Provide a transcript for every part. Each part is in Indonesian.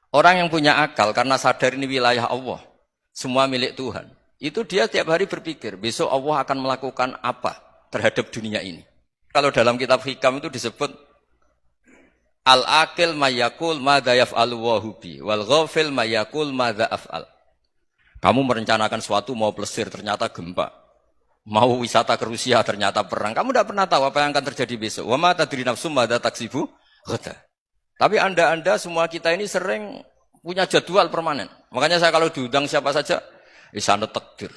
Orang yang punya akal karena sadar ini wilayah Allah, semua milik Tuhan. Itu dia tiap hari berpikir, besok Allah akan melakukan apa terhadap dunia ini. Kalau dalam kitab Hikam itu disebut al-akil mayakul madza yaf'alu Allahu bi wal ghafil mayakul madza af'al. Kamu merencanakan sesuatu mau plesir ternyata gempa. Mau wisata ke Rusia ternyata perang. Kamu tidak pernah tahu apa yang akan terjadi besok. Wa ma tadri nafsum madza taksibu ghada. Tapi anda semua kita ini sering punya jadwal permanen. Makanya saya kalau diundang siapa saja, sana takdir.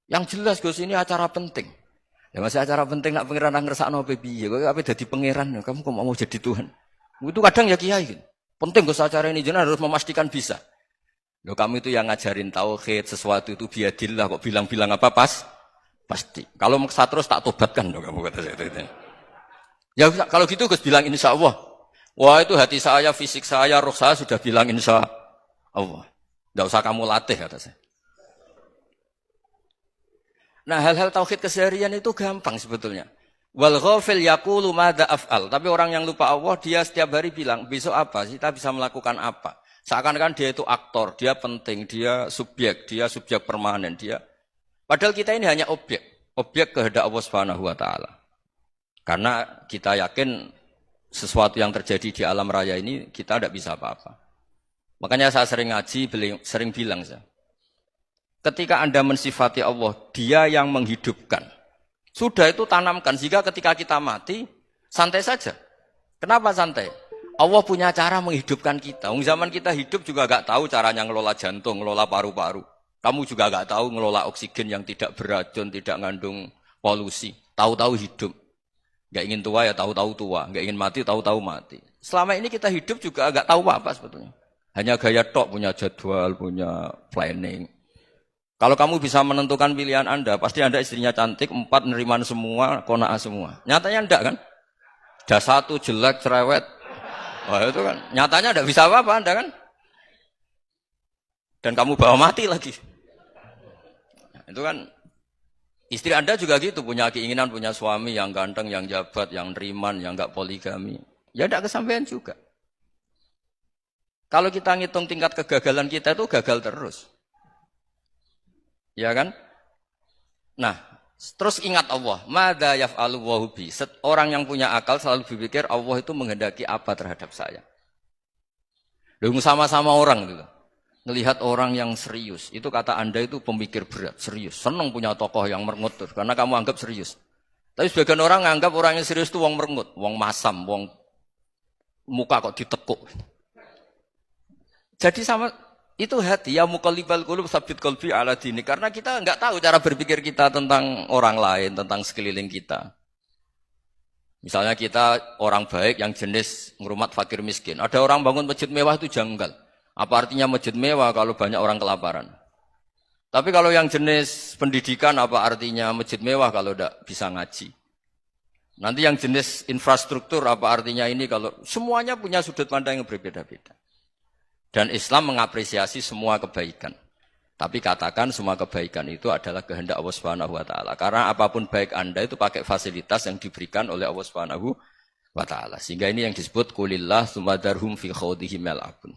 Yang jelas Gus ini acara penting. Ya masih acara penting nak pangeran ngersakno apa piye? Kowe ape dadi pangeran, kamu kok mau jadi Tuhan? Itu kadang ya kiai gitu. Penting Gus acara ini jenengan harus memastikan bisa. Loh kamu itu yang ngajarin tauhid, sesuatu itu biadillah kok bilang-bilang apa pasti. Kalau maksa terus tak tobatkan loh kamu kata saya itu. Ya kalau gitu Gus bilang insyaallah. Wah itu hati saya, fisik saya, roh saya sudah bilang insya Allah. Tidak usah kamu latih kata saya. Nah hal-hal tauhid keseharian itu gampang sebetulnya. Wal ghafil yaqulu madza af'al. Tapi orang yang lupa Allah dia setiap hari bilang besok apa? Kita bisa melakukan apa? Seakan-akan dia itu aktor, dia penting, dia subjek permanen, dia. Padahal kita ini hanya objek kehendak Allah Subhanahu wa taala. Karena kita yakin sesuatu yang terjadi di alam raya ini kita tidak bisa apa-apa. Makanya saya sering ngaji, sering bilang saya. Ketika Anda mensifati Allah, dia yang menghidupkan. Sudah itu tanamkan, sehingga ketika kita mati, santai saja. Kenapa santai? Allah punya cara menghidupkan kita. Zaman kita hidup juga gak tahu caranya ngelola jantung, ngelola paru-paru. Kamu juga gak tahu ngelola oksigen yang tidak beracun, tidak mengandung polusi. Tahu-tahu hidup. Gak ingin tua ya tahu-tahu tua, gak ingin mati tahu-tahu mati. Selama ini kita hidup juga gak tahu apa sebetulnya. Hanya gaya tok, punya jadwal, punya planning. Kalau kamu bisa menentukan pilihan Anda, pasti Anda istrinya cantik, 4 neriman semua, kona'ah semua. Nyatanya enggak kan? Ada 1 jelek, cerewet. Wah itu kan, nyatanya enggak bisa apa-apa Anda kan? Dan kamu bawa mati lagi. Itu kan, istri Anda juga gitu, punya keinginan, punya suami yang ganteng, yang jabat, yang neriman, yang enggak poligami. Ya enggak kesampaian juga. Kalau kita ngitung tingkat kegagalan kita itu gagal terus. Ya kan? Nah, terus ingat Allah. Madza yaf'alu Allahu bi. Orang yang punya akal selalu berpikir Allah itu menghendaki apa terhadap saya. Lalu sama-sama orang gitu. Ngelihat orang yang serius. Itu kata Anda itu pemikir berat, serius. Senang punya tokoh yang merengut karena kamu anggap serius. Tapi sebagian orang nganggap orang yang serius itu wong merengut, wong masam, wong muka kok ditekuk. Jadi sama itu hati ya muqallibal qulub tsabbit qalbi ala dini, karena kita enggak tahu cara berpikir kita tentang orang lain, tentang sekeliling kita. Misalnya kita orang baik yang jenis ngrumat fakir miskin. Ada orang bangun masjid mewah itu janggal. Apa artinya masjid mewah kalau banyak orang kelaparan? Tapi kalau yang jenis pendidikan apa artinya masjid mewah kalau enggak bisa ngaji? Nanti yang jenis infrastruktur apa artinya ini kalau semuanya punya sudut pandang yang berbeda-beda. Dan Islam mengapresiasi semua kebaikan. Tapi katakan semua kebaikan itu adalah kehendak Allah Subhanahu wa taala. Karena apapun baik Anda itu pakai fasilitas yang diberikan oleh Allah Subhanahu wa taala. Sehingga ini yang disebut qulillah tsumma darhum fi khawdihim yal'abun.